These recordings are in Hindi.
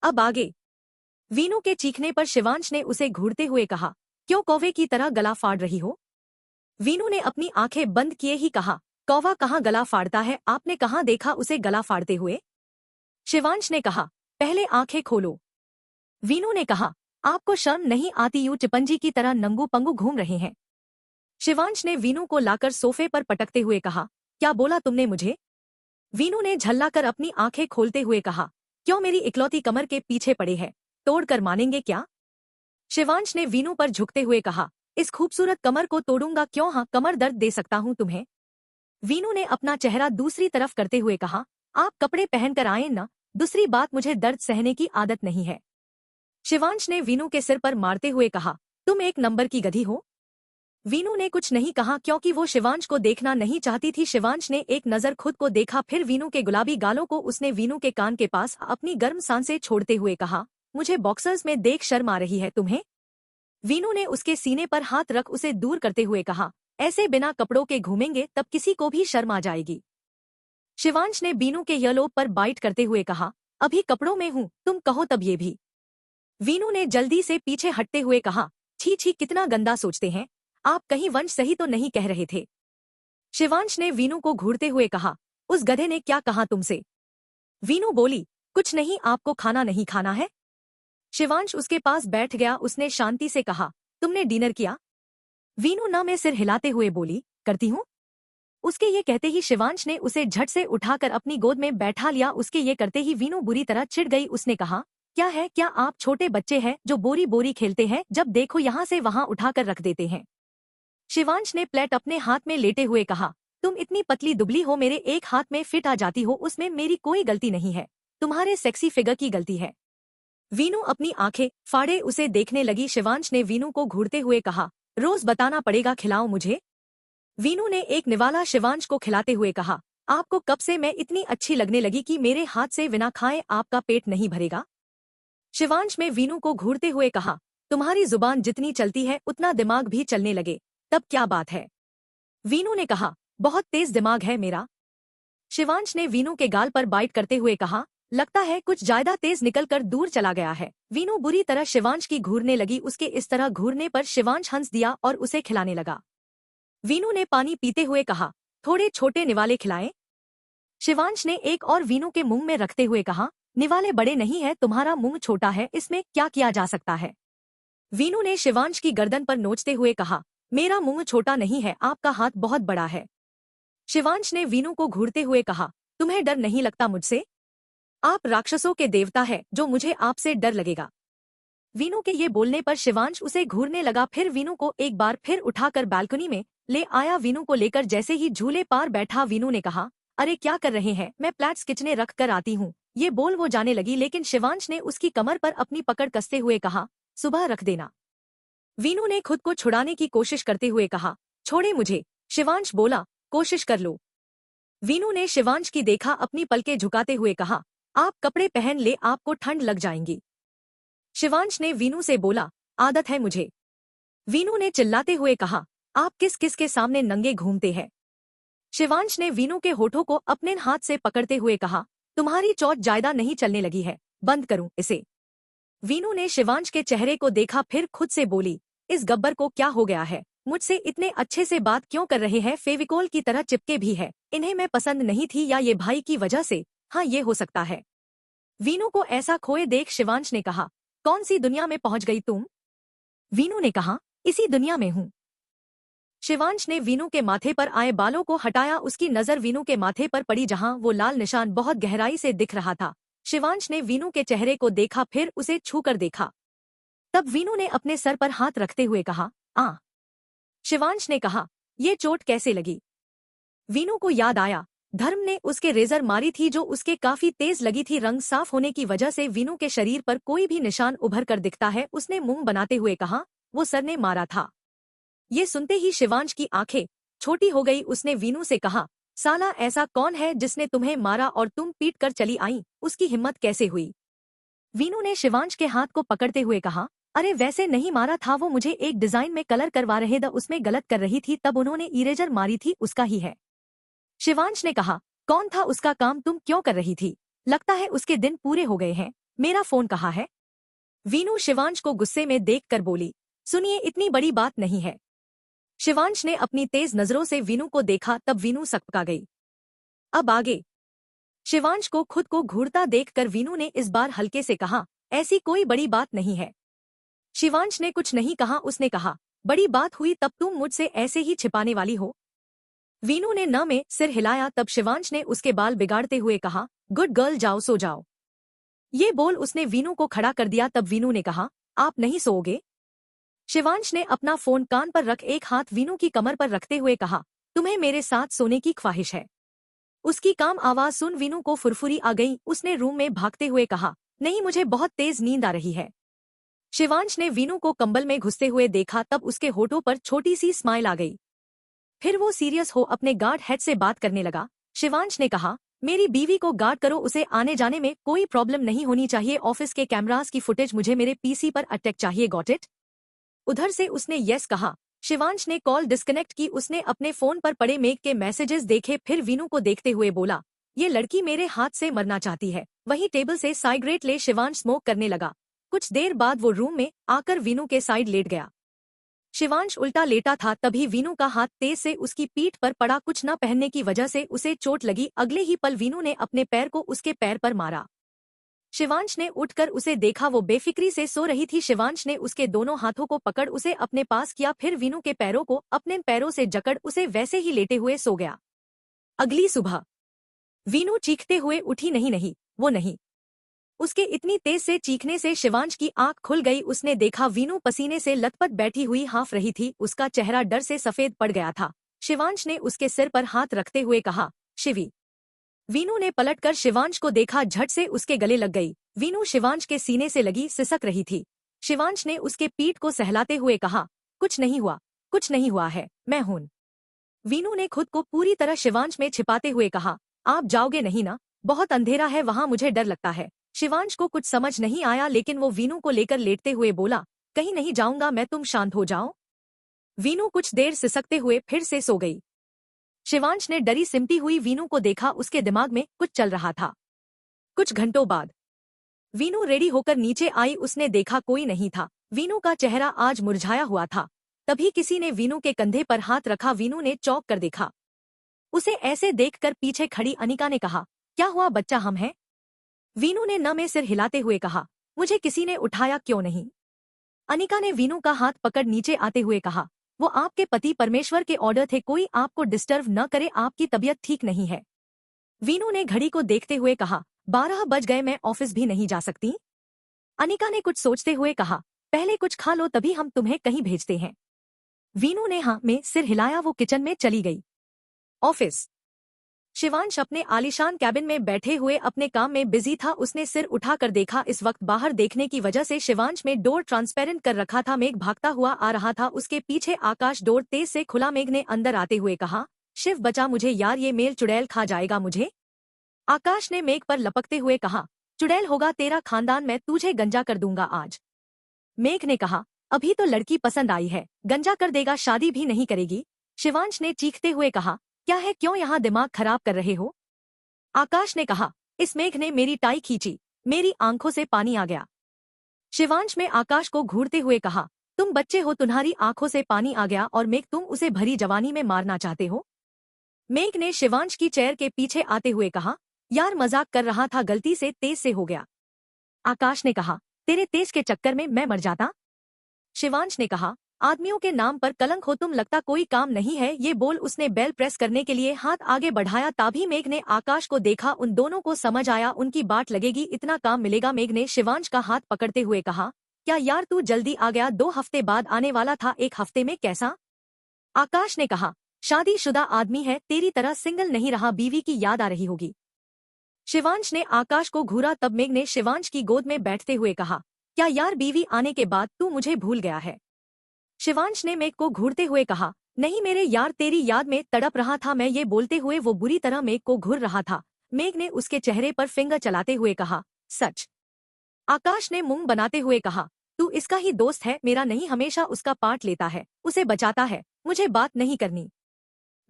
अब आगे। वीनू के चीखने पर शिवांश ने उसे घूरते हुए कहा, क्यों कौवे की तरह गला फाड़ रही हो? वीनू ने अपनी आंखें बंद किए ही कहा, कौवा कहाँ गला फाड़ता है, आपने कहाँ देखा उसे गला फाड़ते हुए? शिवांश ने कहा, पहले आंखें खोलो। वीनू ने कहा, आपको शर्म नहीं आती, यूं चिपंजी की तरह नंगू पंगू घूम रहे हैं? शिवांश ने वीनू को लाकर सोफे पर पटकते हुए कहा, क्या बोला तुमने मुझे? वीनू ने झल्लाकर अपनी आंखें खोलते हुए कहा, क्यों मेरी इकलौती कमर के पीछे पड़े हैं, तोड़कर मानेंगे क्या? शिवांश ने वीनू पर झुकते हुए कहा, इस खूबसूरत कमर को तोड़ूंगा क्यों? हाँ, कमर दर्द दे सकता हूं तुम्हें। वीनू ने अपना चेहरा दूसरी तरफ करते हुए कहा, आप कपड़े पहनकर आए ना, दूसरी बात मुझे दर्द सहने की आदत नहीं है। शिवांश ने वीनू के सिर पर मारते हुए कहा, तुम एक नंबर की गधी हो। वीनू ने कुछ नहीं कहा क्योंकि वो शिवांश को देखना नहीं चाहती थी। शिवांश ने एक नजर खुद को देखा, फिर वीनू के गुलाबी गालों को। उसने वीनू के कान के पास अपनी गर्म सांसें छोड़ते हुए कहा, मुझे बॉक्सर्स में देख शर्म आ रही है तुम्हें? वीनू ने उसके सीने पर हाथ रख उसे दूर करते हुए कहा, ऐसे बिना कपड़ों के घूमेंगे तब किसी को भी शर्म आ जाएगी। शिवांश ने वीनू के यलों पर बाइट करते हुए कहा, अभी कपड़ों में हूं, तुम कहो तब ये भी। वीनू ने जल्दी से पीछे हटते हुए कहा, छी छी, कितना गंदा सोचते हैं आप, कहीं वंश सही तो नहीं कह रहे थे? शिवांश ने वीनू को घूरते हुए कहा, उस गधे ने क्या कहा तुमसे? वीनू बोली, कुछ नहीं, आपको खाना नहीं खाना है? शिवांश उसके पास बैठ गया। उसने शांति से कहा, तुमने डिनर किया? वीनू ना में सिर हिलाते हुए बोली, करती हूँ। उसके ये कहते ही शिवांश ने उसे झट से उठाकर अपनी गोद में बैठा लिया। उसके ये करते ही वीनू बुरी तरह चिढ़ गई। उसने कहा, क्या है, क्या आप छोटे बच्चे हैं जो बोरी बोरी खेलते हैं, जब देखो यहाँ से वहाँ उठाकर रख देते हैं? शिवांश ने प्लेट अपने हाथ में लेते हुए कहा, तुम इतनी पतली दुबली हो, मेरे एक हाथ में फिट आ जाती हो, उसमें मेरी कोई गलती नहीं है, तुम्हारे सेक्सी फिगर की गलती है। वीनू अपनी आंखें फाड़े उसे देखने लगी। शिवांश ने वीनू को घूरते हुए कहा, रोज बताना पड़ेगा, खिलाओ मुझे। वीनू ने एक निवाला शिवांश को खिलाते हुए कहा, आपको कब से मैं इतनी अच्छी लगने लगी कि मेरे हाथ से बिना खाए आपका पेट नहीं भरेगा? शिवांश में वीनू को घूरते हुए कहा, तुम्हारी जुबान जितनी चलती है उतना दिमाग भी चलने लगे, तब क्या बात है? वीनू ने कहा, बहुत तेज दिमाग है मेरा। शिवांश ने वीनू के गाल पर बाइट करते हुए कहा, लगता है कुछ ज्यादा तेज निकलकर दूर चला गया है। वीनू बुरी तरह शिवांश की घूरने लगी। उसके इस तरह घूरने पर शिवांश हंस दिया और उसे खिलाने लगा। वीनू ने पानी पीते हुए कहा, थोड़े छोटे निवाले खिलाएं? शिवांश ने एक और वीनू के मुंह में रखते हुए कहा, निवाले बड़े नहीं है, तुम्हारा मुंह छोटा है, इसमें क्या किया जा सकता है? वीनू ने शिवांश की गर्दन पर नोचते हुए कहा, मेरा मुंह छोटा नहीं है, आपका हाथ बहुत बड़ा है। शिवांश ने वीनू को घूरते हुए कहा, तुम्हें डर नहीं लगता मुझसे? आप राक्षसों के देवता है, जो मुझे आपसे डर लगेगा? वीनू के ये बोलने पर शिवांश उसे घूरने लगा। फिर वीनू को एक बार फिर उठाकर बालकनी में ले आया। वीनू को लेकर जैसे ही झूले पार बैठा, वीनू ने कहा, अरे क्या कर रहे हैं, मैं प्लेट्स किचने रख कर आती हूँ। ये बोल वो जाने लगी, लेकिन शिवांश ने उसकी कमर पर अपनी पकड़ कसते हुए कहा, सुबह रख देना। वीनू ने खुद को छुड़ाने की कोशिश करते हुए कहा, छोड़े मुझे। शिवांश बोला, कोशिश कर लो। वीनू ने शिवांश की देखा, अपनी पलकें झुकाते हुए कहा, आप कपड़े पहन ले, आपको ठंड लग जाएंगी। शिवांश ने वीनू से बोला, आदत है मुझे। वीनू ने चिल्लाते हुए कहा, आप किस किस के सामने नंगे घूमते हैं? शिवांश ने वीनू के होठों को अपने हाथ से पकड़ते हुए कहा, तुम्हारी चोट ज्यादा नहीं चलने लगी है, बंद करूं इसे? वीनू ने शिवांश के चेहरे को देखा, फिर खुद से बोली, इस गब्बर को क्या हो गया है, मुझसे इतने अच्छे से बात क्यों कर रहे हैं, फेविकोल की तरह चिपके भी है। इन्हें मैं पसंद नहीं थी, या ये भाई की वजह से? हाँ, ये हो सकता है। वीनू को ऐसा खोए देख शिवांश ने कहा, कौन सी दुनिया में पहुंच गई तुम? वीनू ने कहा, इसी दुनिया में हूं। शिवांश ने वीनू के माथे पर आए बालों को हटाया। उसकी नजर वीनू के माथे पर पड़ी, जहां वो लाल निशान बहुत गहराई से दिख रहा था। शिवांश ने वीनू के चेहरे को देखा, फिर उसे छूकर देखा। तब वीनू ने अपने सर पर हाथ रखते हुए कहा, आ। शिवांश ने कहा, ये चोट कैसे लगी? वीनू को याद आया, धर्म ने उसके रेजर मारी थी, जो उसके काफी तेज लगी थी। रंग साफ होने की वजह से वीनू के शरीर पर कोई भी निशान उभर कर दिखता है। उसने मुंह बनाते हुए कहा, वो सर ने मारा था। ये सुनते ही शिवांश की आंखें छोटी हो गई। उसने वीनू से कहा, साला ऐसा कौन है जिसने तुम्हें मारा और तुम पीट कर चली आई, उसकी हिम्मत कैसे हुई? वीनू ने शिवांश के हाथ को पकड़ते हुए कहा, अरे वैसे नहीं मारा था, वो मुझे एक डिजाइन में कलर करवा रहे थे, उसमें गलत कर रही थी, तब उन्होंने इरेजर मारी थी, उसका ही है। शिवांश ने कहा, कौन था उसका काम तुम क्यों कर रही थी? लगता है उसके दिन पूरे हो गए हैं। मेरा फोन कहाँ है? वीनू शिवांश को गुस्से में देखकर बोली, सुनिए, इतनी बड़ी बात नहीं है। शिवांश ने अपनी तेज नजरों से वीनू को देखा, तब वीनू सकपका गई। अब आगे। शिवांश को खुद को घूरता देखकर वीनू ने इस बार हल्के से कहा, ऐसी कोई बड़ी बात नहीं है। शिवांश ने कुछ नहीं कहा। उसने कहा, बड़ी बात हुई तब तुम मुझसे ऐसे ही छिपाने वाली हो? वीनू ने न में सिर हिलाया। तब शिवांश ने उसके बाल बिगाड़ते हुए कहा, गुड गर्ल, जाओ सो जाओ। ये बोल उसने वीनू को खड़ा कर दिया। तब वीनू ने कहा, आप नहीं सोओगे? शिवांश ने अपना फोन कान पर रख एक हाथ वीनू की कमर पर रखते हुए कहा, तुम्हें मेरे साथ सोने की ख्वाहिश है? उसकी काम आवाज सुन वीनू को फुरफुरी आ गई। उसने रूम में भागते हुए कहा, नहीं, मुझे बहुत तेज नींद आ रही है। शिवांश ने वीनू को कंबल में घुसते हुए देखा। तब उसके होठों पर छोटी सी स्माइल आ गई। फिर वो सीरियस हो अपने गार्ड हेड से बात करने लगा। शिवांश ने कहा, मेरी बीवी को गार्ड करो, उसे आने जाने में कोई प्रॉब्लम नहीं होनी चाहिए। ऑफिस के कैमरास की फुटेज मुझे मेरे पीसी पर अटैक चाहिए, गॉट इट? उधर से उसने यस कहा। शिवांश ने कॉल डिस्कनेक्ट की। उसने अपने फोन पर पड़े मेघ के मैसेजेस देखे, फिर वीनू को देखते हुए बोला, ये लड़की मेरे हाथ से मरना चाहती है। वहीं टेबल से सिगरेट ले शिवांश स्मोक करने लगा। कुछ देर बाद वो रूम में आकर वीनू के साइड लेट गया। शिवांश उल्टा लेटा था, तभी वीनू का हाथ तेज से उसकी पीठ पर पड़ा। कुछ न पहनने की वजह से उसे चोट लगी। अगले ही पल वीनू ने अपने पैर को उसके पैर पर मारा। शिवांश ने उठकर उसे देखा, वो बेफिक्री से सो रही थी। शिवांश ने उसके दोनों हाथों को पकड़ उसे अपने पास किया, फिर वीनू के पैरों को अपने पैरों से जकड़ उसे वैसे ही लेटे हुए सो गया। अगली सुबह वीनू चीखते हुए उठी। नहीं नहीं, वो नहीं। उसके इतनी तेज से चीखने से शिवांश की आंख खुल गई। उसने देखा वीनू पसीने से लथपथ बैठी हुई हाफ रही थी। उसका चेहरा डर से सफेद पड़ गया था। शिवांश ने उसके सिर पर हाथ रखते हुए कहा, शिवी। वीनू ने पलटकर शिवांश को देखा, झट से उसके गले लग गई। वीनू शिवांश के सीने से लगी सिसक रही थी। शिवांश ने उसके पीठ को सहलाते हुए कहा, कुछ नहीं हुआ, कुछ नहीं हुआ है, मैं हूं। वीनू ने खुद को पूरी तरह शिवांश में छिपाते हुए कहा, आप जाओगे नहीं ना? बहुत अंधेरा है वहां, मुझे डर लगता है। शिवांश को कुछ समझ नहीं आया, लेकिन वो वीनू को लेकर लेटते हुए बोला, कहीं नहीं जाऊंगा मैं, तुम शांत हो जाओ। वीनू कुछ देर सिसकते हुए फिर से सो गई। शिवांश ने डरी सिमटी हुई वीनू को देखा। उसके दिमाग में कुछ चल रहा था। कुछ घंटों बाद वीनू रेडी होकर नीचे आई। उसने देखा कोई नहीं था। वीनू का चेहरा आज मुरझाया हुआ था। तभी किसी ने वीनू के कंधे पर हाथ रखा। वीनू ने चौंक कर देखा। उसे ऐसे देखकर पीछे खड़ी अनिका ने कहा, क्या हुआ बच्चा, हम हैं? वीनू ने न में सिर हिलाते हुए कहा, मुझे किसी ने उठाया क्यों नहीं? अनिका ने वीनू का हाथ पकड़ नीचे आते हुए कहा, वो आपके पति परमेश्वर के ऑर्डर थे, कोई आपको डिस्टर्ब न करे, आपकी तबीयत ठीक नहीं है। वीनू ने घड़ी को देखते हुए कहा, 12 बज गए, मैं ऑफिस भी नहीं जा सकती? अनिका ने कुछ सोचते हुए कहा, पहले कुछ खा लो, तभी हम तुम्हें कहीं भेजते हैं। वीनू ने हाँ में सिर हिलाया। वो किचन में चली गई। ऑफिस। शिवांश अपने आलीशान कैबिन में बैठे हुए अपने काम में बिजी था। उसने सिर उठाकर देखा। इस वक्त बाहर देखने की वजह से शिवांश में डोर ट्रांसपेरेंट कर रखा था। मेघ भागता हुआ आ रहा था। उसके पीछे आकाश डोर तेज से खुला। मेघ ने अंदर आते हुए कहा, शिव बचा मुझे यार, ये मेल चुड़ैल खा जाएगा मुझे। आकाश ने मेघ पर लपकते हुए कहा, चुड़ैल होगा तेरा खानदान, मैं तुझे गंजा कर दूंगा आज। मेघ ने कहा, अभी तो लड़की पसंद आई है, गंजा कर देगा, शादी भी नहीं करेगी। शिवांश ने चीखते हुए कहा, क्या है, क्यों यहाँ दिमाग खराब कर रहे हो? आकाश ने कहा। इस मेघ ने मेरी टाई खींची, मेरी आंखों से पानी आ गया। शिवांश में आकाश को घूरते हुए कहा, तुम बच्चे हो, तुम्हारी आंखों से पानी आ गया, और मेघ तुम उसे भरी जवानी में मारना चाहते हो? मेघ ने शिवांश की चेयर के पीछे आते हुए कहा, यार मजाक कर रहा था, गलती से तेज से हो गया। आकाश ने कहा, तेरे तेज के चक्कर में मैं मर जाता। शिवांश ने कहा, आदमियों के नाम पर कलंक हो तुम, लगता कोई काम नहीं है। ये बोल उसने बेल प्रेस करने के लिए हाथ आगे बढ़ाया। तभी मेघ ने आकाश को देखा। उन दोनों को समझ आया उनकी बाट लगेगी, इतना काम मिलेगा। मेघ ने शिवांश का हाथ पकड़ते हुए कहा, क्या यार तू जल्दी आ गया, 2 हफ्ते बाद आने वाला था, 1 हफ्ते में कैसा? आकाश ने कहा, शादीशुदा आदमी है, तेरी तरह सिंगल नहीं रहा, बीवी की याद आ रही होगी। शिवांश ने आकाश को घूरा। तब मेघ ने शिवांश की गोद में बैठते हुए कहा, क्या यार बीवी आने के बाद तू मुझे भूल गया है? शिवांश ने मेघ को घूरते हुए कहा, नहीं मेरे यार, तेरी याद में तड़प रहा था मैं। ये बोलते हुए वो बुरी तरह मेघ को घूर रहा था। मेघ ने उसके चेहरे पर फिंगर चलाते हुए कहा, सच? आकाश ने मुंह बनाते हुए कहा, तू इसका ही दोस्त है, मेरा नहीं, हमेशा उसका पार्ट लेता है, उसे बचाता है, मुझे बात नहीं करनी।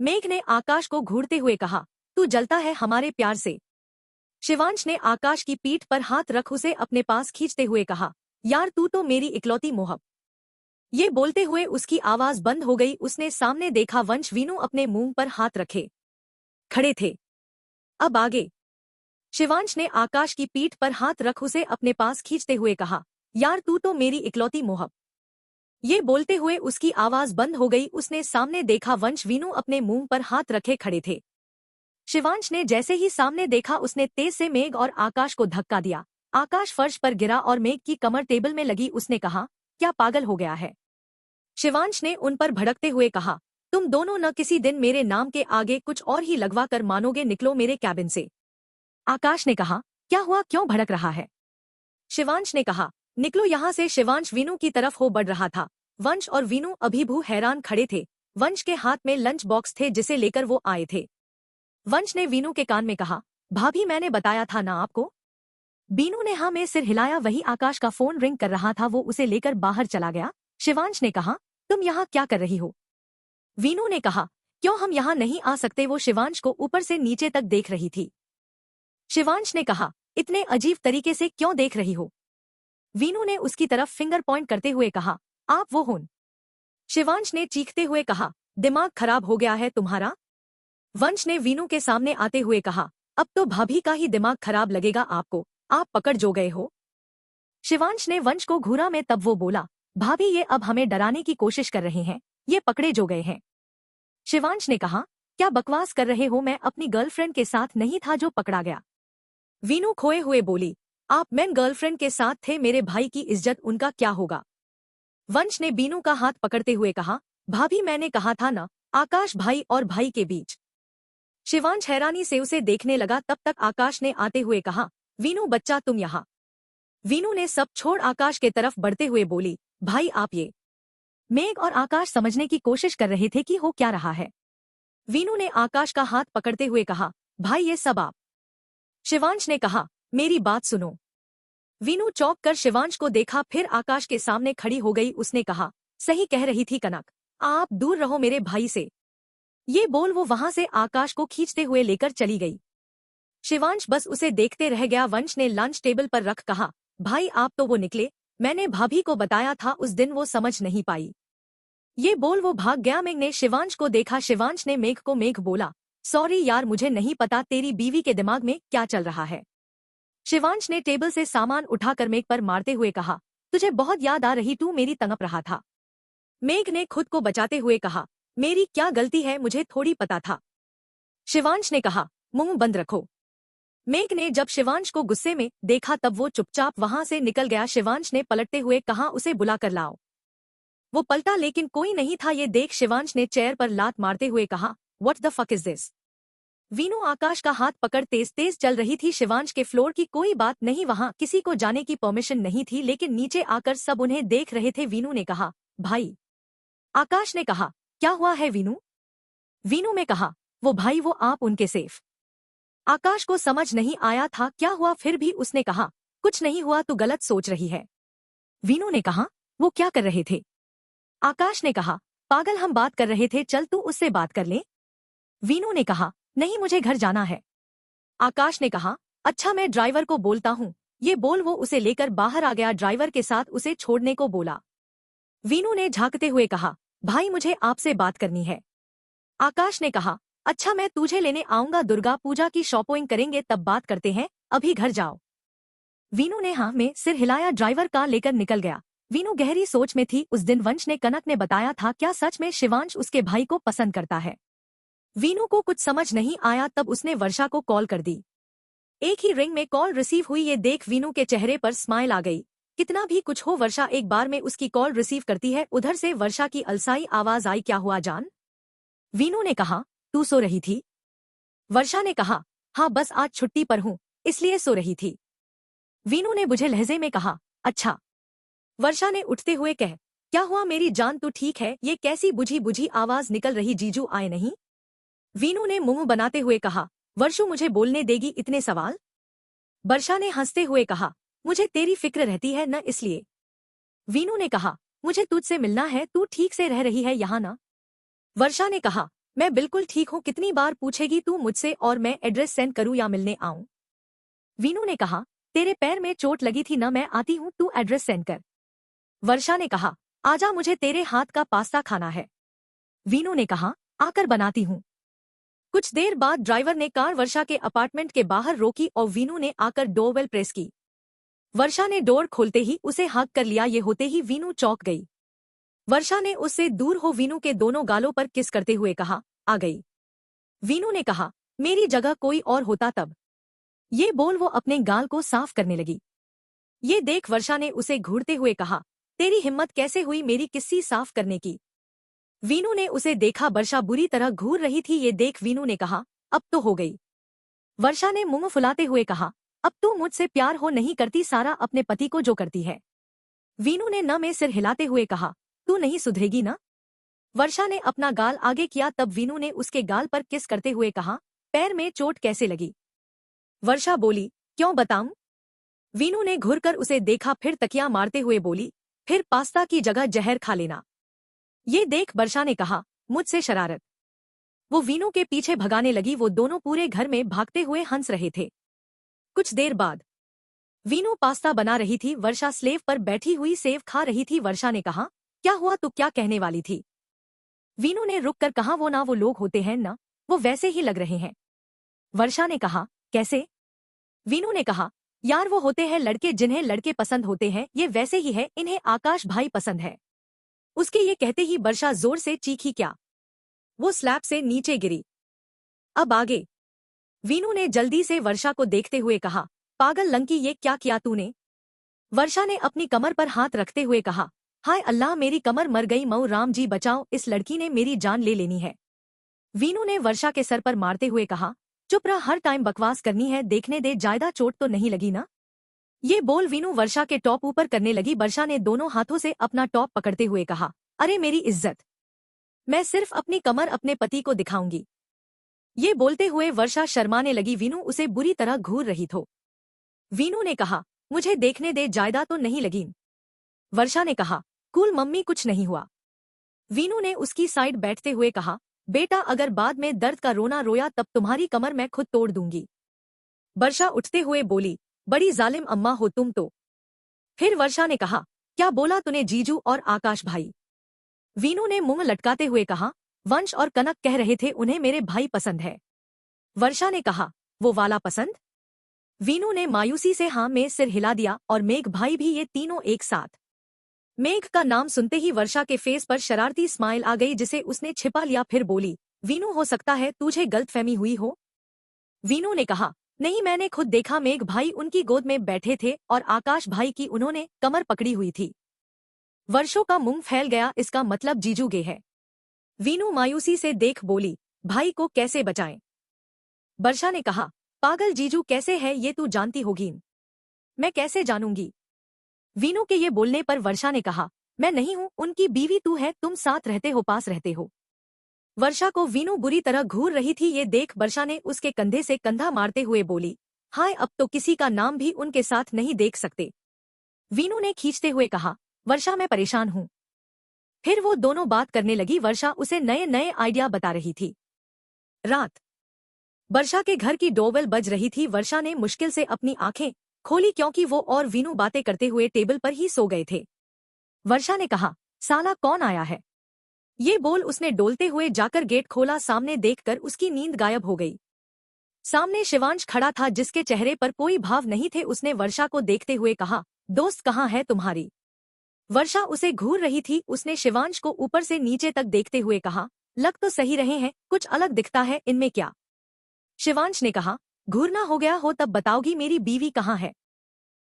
मेघ ने आकाश को घूरते हुए कहा, तू जलता है हमारे प्यार से। शिवांश ने आकाश की पीठ पर हाथ रख उसे अपने पास खींचते हुए कहा, यार तू तो मेरी इकलौती मोहब। ये बोलते हुए उसकी आवाज बंद हो गई। उसने सामने देखा वंश वीनू अपने मुंह पर हाथ रखे खड़े थे। अब आगे। शिवांश ने आकाश की पीठ पर हाथ रख उसे अपने पास खींचते हुए कहा, यार तू तो मेरी इकलौती मोहब। ये बोलते हुए उसकी आवाज बंद हो गई। उसने सामने देखा वंश वीनू अपने मुंह पर हाथ रखे खड़े थे। शिवांश ने जैसे ही सामने देखा उसने तेज से मेघ और आकाश को धक्का दिया। आकाश फर्श पर गिरा और मेघ की कमर टेबल में लगी। उसने कहा, क्या पागल हो गया है? शिवांश ने उन पर भड़कते हुए कहा, तुम दोनों न किसी दिन मेरे नाम के आगे कुछ और ही लगवा कर मानोगे। निकलो मेरे कैबिन से। आकाश ने कहा, क्या हुआ, क्यों भड़क रहा है? शिवांश ने कहा, निकलो यहाँ से। शिवांश वीनू की तरफ हो बढ़ रहा था। वंश और वीनू अभिभू हैरान खड़े थे। वंश के हाथ में लंच बॉक्स थे जिसे लेकर वो आए थे। वंश ने वीनू के कान में कहा, भाभी मैंने बताया था ना आपको। बीनू ने हाँ में सिर हिलाया। वही आकाश का फोन रिंग कर रहा था। वो उसे लेकर बाहर चला गया। शिवांश ने कहा, तुम यहाँ क्या कर रही हो? वीनू ने कहा, क्यों हम यहाँ नहीं आ सकते? वो शिवांश को ऊपर से नीचे तक देख रही थी। शिवांश ने कहा, इतने अजीब तरीके से क्यों देख रही हो? वीनू ने उसकी तरफ फिंगर पॉइंट करते हुए कहा, आप वो होन। शिवांश ने चीखते हुए कहा, दिमाग खराब हो गया है तुम्हारा? वंश ने वीनू के सामने आते हुए कहा, अब तो भाभी का ही दिमाग खराब लगेगा आपको। आप पकड़ जो गए हो। शिवांश ने वंश को घूरा में तब वो बोला, भाभी ये अब हमें डराने की कोशिश कर रहे हैं। ये पकड़े जो गए हैं। शिवांश ने कहा, क्या बकवास कर रहे हो? मैं अपनी गर्लफ्रेंड के साथ नहीं था जो पकड़ा गया। वीनू खोए हुए बोली, आप मैन गर्लफ्रेंड के साथ थे। मेरे भाई की इज्जत उनका क्या होगा? वंश ने बीनू का हाथ पकड़ते हुए कहा, भाभी मैंने कहा था ना, आकाश भाई और भाई के बीच। शिवांश हैरानी से उसे देखने लगा। तब तक आकाश ने आते हुए कहा, वीनू बच्चा तुम यहाँ। वीनू ने सब छोड़ आकाश के तरफ बढ़ते हुए बोली, भाई आप ये। मेघ और आकाश समझने की कोशिश कर रहे थे कि हो क्या रहा है। वीनू ने आकाश का हाथ पकड़ते हुए कहा, भाई ये सब आप। शिवांश ने कहा, मेरी बात सुनो। वीनू चौंक कर शिवांश को देखा, फिर आकाश के सामने खड़ी हो गई। उसने कहा, सही कह रही थी कनक, आप दूर रहो मेरे भाई से। ये बोल वो वहां से आकाश को खींचते हुए लेकर चली गई। शिवांश बस उसे देखते रह गया। वंश ने लंच टेबल पर रख कहा, भाई आप तो वो निकले। मैंने भाभी को बताया था, उस दिन वो समझ नहीं पाई। ये बोल वो भाग गया। मेघ ने शिवांश को देखा। शिवांश ने मेघ को, मेघ बोला, सॉरी यार मुझे नहीं पता तेरी बीवी के दिमाग में क्या चल रहा है। शिवांश ने टेबल से सामान उठाकर मेघ पर मारते हुए कहा, तुझे बहुत याद आ रही, तू मेरी तंगप रहा था। मेघ ने खुद को बचाते हुए कहा, मेरी क्या गलती है, मुझे थोड़ी पता था। शिवांश ने कहा, मुंह बंद रखो। मेघ ने जब शिवांश को गुस्से में देखा तब वो चुपचाप वहां से निकल गया। शिवांश ने पलटते हुए कहा, उसे बुलाकर लाओ। वो पलटा लेकिन कोई नहीं था। ये देख शिवांश ने चेयर पर लात मारते हुए कहा, what the fuck is this? Veenu Akash का हाथ पकड़ तेज तेज चल रही थी। शिवांश के फ्लोर की कोई बात नहीं, वहां किसी को जाने की परमिशन नहीं थी, लेकिन नीचे आकर सब उन्हें देख रहे थे। वीनू ने कहा, भाई। आकाश ने कहा, क्या हुआ है वीनू? वीनू ने कहा, वो भाई वो आप उनके सेफ। आकाश को समझ नहीं आया था क्या हुआ, फिर भी उसने कहा, कुछ नहीं हुआ, तू गलत सोच रही है। वीनू ने कहा, वो क्या कर रहे थे? आकाश ने कहा, पागल हम बात कर रहे थे, चल तू उससे बात कर ले। वीनू ने कहा, नहीं मुझे घर जाना है। आकाश ने कहा, अच्छा मैं ड्राइवर को बोलता हूँ। ये बोल वो उसे लेकर बाहर आ गया। ड्राइवर के साथ उसे छोड़ने को बोला। वीनू ने झांकते हुए कहा, भाई मुझे आपसे बात करनी है। आकाश ने कहा, अच्छा मैं तुझे लेने आऊंगा, दुर्गा पूजा की शॉपिंग करेंगे तब बात करते हैं, अभी घर जाओ। वीनू ने हाँ में सिर हिलाया। ड्राइवर कार लेकर निकल गया। वीनू गहरी सोच में थी। उस दिन वंश ने कनक ने बताया था, क्या सच में शिवांश उसके भाई को पसंद करता है? वीनू को कुछ समझ नहीं आया। तब उसने वर्षा को कॉल कर दी। एक ही रिंग में कॉल रिसीव हुई। ये देख वीनू के चेहरे पर स्माइल आ गई। कितना भी कुछ हो, वर्षा एक बार में उसकी कॉल रिसीव करती है। उधर से वर्षा की अलसाई आवाज आई, क्या हुआ जान? वीनू ने कहा, तू सो रही थी? वर्षा ने कहा, हाँ बस आज छुट्टी पर हूँ इसलिए सो रही थी। वीनू ने बुझे लहजे में कहा, अच्छा। वर्षा ने उठते हुए कह, क्या हुआ मेरी जान, तू ठीक है? ये कैसी बुझी बुझी आवाज निकल रही, जीजू आए नहीं? वीनू ने मुंह बनाते हुए कहा, वर्षु मुझे बोलने देगी इतने सवाल? वर्षा ने हंसते हुए कहा, मुझे तेरी फिक्र रहती है न इसलिए। वीनू ने कहा, मुझे तुझसे मिलना है, तू ठीक से रह रही है यहाँ ना? वर्षा ने कहा, मैं बिल्कुल ठीक हूँ, कितनी बार पूछेगी तू मुझसे, और मैं एड्रेस सेंड करूँ या मिलने आऊँ? वीनू ने कहा, तेरे पैर में चोट लगी थी न, मैं आती हूँ, तू एड्रेस सेंड कर। वर्षा ने कहा, आजा, मुझे तेरे हाथ का पास्ता खाना है। वीनू ने कहा, आकर बनाती हूँ। कुछ देर बाद ड्राइवर ने कार वर्षा के अपार्टमेंट के बाहर रोकी और वीनू ने आकर डोरबेल प्रेस की। वर्षा ने डोर खोलते ही उसे हक कर लिया। ये होते ही वीनू चौंक गई। वर्षा ने उससे दूर हो वीनू के दोनों गालों पर किस करते हुए कहा, आ गई। वीनू ने कहा, मेरी जगह कोई और होता तब। ये बोल वो अपने गाल को साफ करने लगी। ये देख वर्षा ने उसे घूरते हुए कहा, तेरी हिम्मत कैसे हुई मेरी किस्सी साफ करने की। वीनू ने उसे देखा, वर्षा बुरी तरह घूर रही थी। ये देख वीनू ने कहा, अब तो हो गई। वर्षा ने मुंह फुलाते हुए कहा, अब तू मुझसे प्यार हो नहीं करती, सारा अपने पति को जो करती है। वीनू ने न में सिर हिलाते हुए कहा, तू नहीं सुधरेगी ना। वर्षा ने अपना गाल आगे किया, तब वीनू ने उसके गाल पर किस करते हुए कहा, पैर में चोट कैसे लगी। वर्षा बोली, क्यों बताऊं। वीनू ने घुरकर उसे देखा, फिर तकिया मारते हुए बोली, फिर पास्ता की जगह जहर खा लेना। ये देख वर्षा ने कहा, मुझसे शरारत। वो वीनू के पीछे भगाने लगी। वो दोनों पूरे घर में भागते हुए हंस रहे थे। कुछ देर बाद वीनू पास्ता बना रही थी। वर्षा स्लेव पर बैठी हुई सेव खा रही थी। वर्षा ने कहा, क्या हुआ, तू क्या कहने वाली थी। वीनू ने रुक कर कहा, वो ना वो लोग होते हैं ना, वो वैसे ही लग रहे हैं। वर्षा ने कहा, कैसे। वीनू ने कहा, यार वो होते हैं लड़के जिन्हें लड़के पसंद होते हैं, ये वैसे ही है, इन्हें आकाश भाई पसंद है। उसके ये कहते ही वर्षा जोर से चीखी, क्या। वो स्लैब से नीचे गिरी। अब आगे। वीनू ने जल्दी से वर्षा को देखते हुए कहा, पागल लंकी, ये क्या किया तूने। वर्षा ने अपनी कमर पर हाथ रखते हुए कहा, हाय अल्लाह, मेरी कमर मर गई, मऊ राम जी बचाओ, इस लड़की ने मेरी जान ले लेनी है। वीनू ने वर्षा के सर पर मारते हुए कहा, चुप रहा, हर टाइम बकवास करनी है, देखने दे, ज्यादा चोट तो नहीं लगी ना। ये बोल वीनू वर्षा के टॉप ऊपर करने लगी। वर्षा ने दोनों हाथों से अपना टॉप पकड़ते हुए कहा, अरे मेरी इज्जत, मैं सिर्फ अपनी कमर अपने पति को दिखाऊंगी। ये बोलते हुए वर्षा शर्माने लगी। वीनू उसे बुरी तरह घूर रही थो। वीनू ने कहा, मुझे देखने दे, ज्यादा तो नहीं लगी। वर्षा ने कहा, कूल मम्मी, कुछ नहीं हुआ। वीनू ने उसकी साइड बैठते हुए कहा, बेटा अगर बाद में दर्द का रोना रोया तब तुम्हारी कमर मैं खुद तोड़ दूंगी। वर्षा उठते हुए बोली, बड़ी जालिम अम्मा हो तुम तो। फिर वर्षा ने कहा, क्या बोला तूने जीजू और आकाश भाई। वीनू ने मुंह लटकाते हुए कहा, वंश और कनक कह रहे थे उन्हें मेरे भाई पसंद है। वर्षा ने कहा, वो वाला पसंद। वीनू ने मायूसी से हाँ में सिर हिला दिया, और मेघ भाई भी, ये तीनों एक साथ। मेघ का नाम सुनते ही वर्षा के फेस पर शरारती स्माइल आ गई, जिसे उसने छिपा लिया। फिर बोली, वीनू हो सकता है तुझे गलतफहमी हुई हो। वीनू ने कहा, नहीं, मैंने खुद देखा, मेघ भाई उनकी गोद में बैठे थे और आकाश भाई की उन्होंने कमर पकड़ी हुई थी। वर्षों का मुंह फैल गया, इसका मतलब जीजू गे है। वीनू मायूसी से देख बोली, भाई को कैसे बचाएं। वर्षा ने कहा, पागल, जीजू कैसे है ये तू जानती होगी, मैं कैसे जानूंगी। वीनू के ये बोलने पर वर्षा ने कहा, मैं नहीं हूं उनकी बीवी, तू है, तुम साथ रहते हो, पास रहते हो। वर्षा को वीनू बुरी तरह घूर रही थी। ये देख वर्षा ने उसके कंधे से कंधा मारते हुए बोली, हाय, अब तो किसी का नाम भी उनके साथ नहीं देख सकते। वीनू ने खींचते हुए कहा, वर्षा मैं परेशान हूं। फिर वो दोनों बात करने लगी। वर्षा उसे नए नए आइडिया बता रही थी। रात। वर्षा के घर की डोरबेल बज रही थी। वर्षा ने मुश्किल से अपनी आंखें खोली, क्योंकि वो और वीनू बातें करते हुए टेबल पर ही सो गए थे। वर्षा ने कहा, साला कौन आया है। ये बोल उसने डोलते हुए जाकर गेट खोला। सामने देखकर उसकी नींद गायब हो गई। सामने शिवांश खड़ा था, जिसके चेहरे पर कोई भाव नहीं थे। उसने वर्षा को देखते हुए कहा, दोस्त कहाँ है तुम्हारी। वर्षा उसे घूर रही थी। उसने शिवांश को ऊपर से नीचे तक देखते हुए कहा, लग तो सही रहे हैं, कुछ अलग दिखता है इनमें क्या। शिवांश ने कहा, घूरना हो गया हो तब बताओगी मेरी बीवी कहाँ है।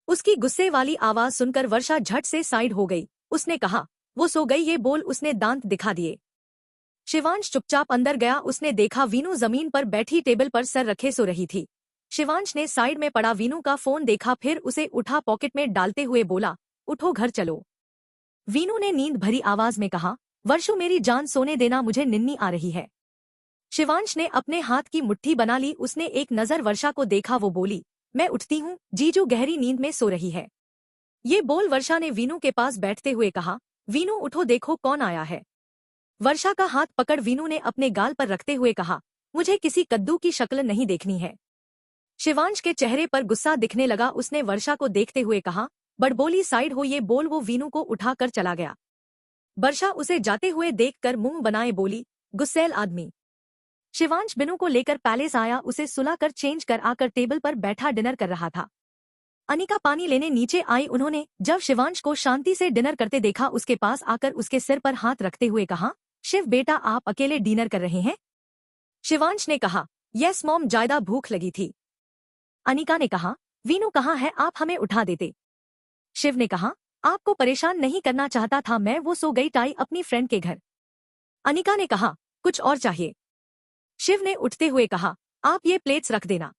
उसकी गुस्से वाली आवाज सुनकर वर्षा झट से साइड हो गई। उसने कहा, वो सो गई। ये बोल उसने दांत दिखा दिए। शिवांश चुपचाप अंदर गया। उसने देखा वीनू जमीन पर बैठी टेबल पर सर रखे सो रही थी। शिवांश ने साइड में पड़ा वीनू का फोन देखा, फिर उसे उठा पॉकेट में डालते हुए बोला, उठो घर चलो। वीनू ने नींद भरी आवाज में कहा, वर्षु मेरी जान, सोने देना, मुझे निन्नी आ रही है। शिवांश ने अपने हाथ की मुट्ठी बना ली। उसने एक नजर वर्षा को देखा। वो बोली, मैं उठती हूँ, जीजू गहरी नींद में सो रही है। ये बोल वर्षा ने वीनू के पास बैठते हुए कहा, वीनू उठो, देखो कौन आया है। वर्षा का हाथ पकड़ वीनू ने अपने गाल पर रखते हुए कहा, मुझे किसी कद्दू की शक्ल नहीं देखनी है। शिवांश के चेहरे पर गुस्सा दिखने लगा। उसने वर्षा को देखते हुए कहा, बड़बोली साइड हो। ये बोल वो वीनू को उठाकर चला गया। वर्षा उसे जाते हुए देखकर मुंह बनाए बोली, गुस्सैल आदमी। शिवांश बिनू को लेकर पैलेस आया। उसे सुलाकर चेंज कर आकर टेबल पर बैठा डिनर कर रहा था। अनिका पानी लेने नीचे आई। उन्होंने जब शिवांश को शांति से डिनर करते देखा, उसके पास आकर उसके सिर पर हाथ रखते हुए कहा, शिव बेटा आप अकेले डिनर कर रहे हैं? शिवांश ने कहा, यस मॉम, ज्यादा भूख लगी थी। अनिका ने कहा, वीनू कहाँ है, आप हमें उठा देते। शिव ने कहा, आपको परेशान नहीं करना चाहता था मैं, वो सो गई टाई अपनी फ्रेंड के घर। अनिका ने कहा, कुछ और चाहिए? शिव ने उठते हुए कहा, आप ये प्लेट्स रख देना।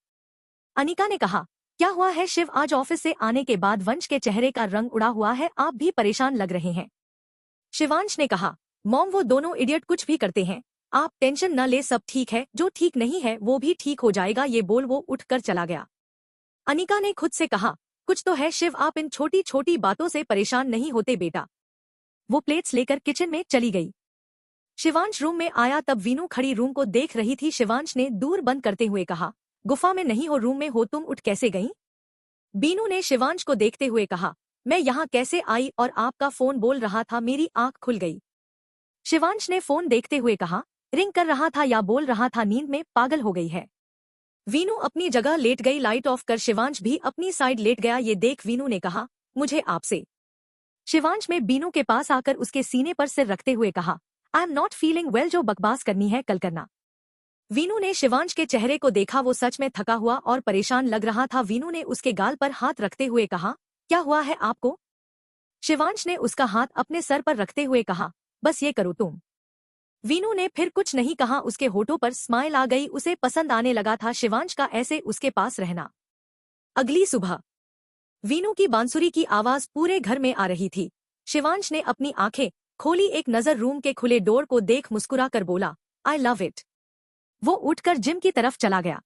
अनिका ने कहा, क्या हुआ है शिव, आज ऑफिस से आने के बाद वंश के चेहरे का रंग उड़ा हुआ है, आप भी परेशान लग रहे हैं। शिवांश ने कहा, मॉम वो दोनों इडियट कुछ भी करते हैं, आप टेंशन न ले, सब ठीक है, जो ठीक नहीं है वो भी ठीक हो जाएगा। ये बोल वो उठकर चला गया। अनिका ने खुद से कहा, कुछ तो है शिव, आप इन छोटी छोटी बातों से परेशान नहीं होते बेटा। वो प्लेट्स लेकर किचन में चली गई। शिवांश रूम में आया तब वीनू खड़ी रूम को देख रही थी। शिवांश ने दूर बंद करते हुए कहा, गुफा में नहीं हो, रूम में हो तुम, उठ कैसे गई? बीनू ने शिवांश को देखते हुए कहा, मैं यहाँ कैसे आई, और आपका फोन बोल रहा था, मेरी आंख खुल गई। शिवांश ने फोन देखते हुए कहा, रिंग कर रहा था या बोल रहा था, नींद में पागल हो गई है। वीनू अपनी जगह लेट गई। लाइट ऑफ कर शिवांश भी अपनी साइड लेट गया। ये देख वीनू ने कहा, मुझे आपसे। शिवांश में बीनू के पास आकर उसके सीने पर सिर रखते हुए कहा, I am not feeling well, जो बकवास करनी है कल करना। वीनू ने शिवांश के चेहरे को देखा, वो सच में थका हुआ और परेशान लग रहा था। वीनू ने उसके गाल पर हाथ रखते हुए कहा, क्या हुआ है आपको? शिवांश ने उसका हाथ अपने सर पर रखते हुए कहा, बस ये करो तुम। वीनू ने फिर कुछ नहीं कहा। उसके होठों पर स्माइल आ गई। उसे पसंद आने लगा था शिवांश का ऐसे उसके पास रहना। अगली सुबह वीनू की बांसुरी की आवाज पूरे घर में आ रही थी। शिवांश ने अपनी आंखें खोली, एक नजर रूम के खुले डोर को देख मुस्कुरा कर बोला, आई लव इट। वो उठकर जिम की तरफ चला गया।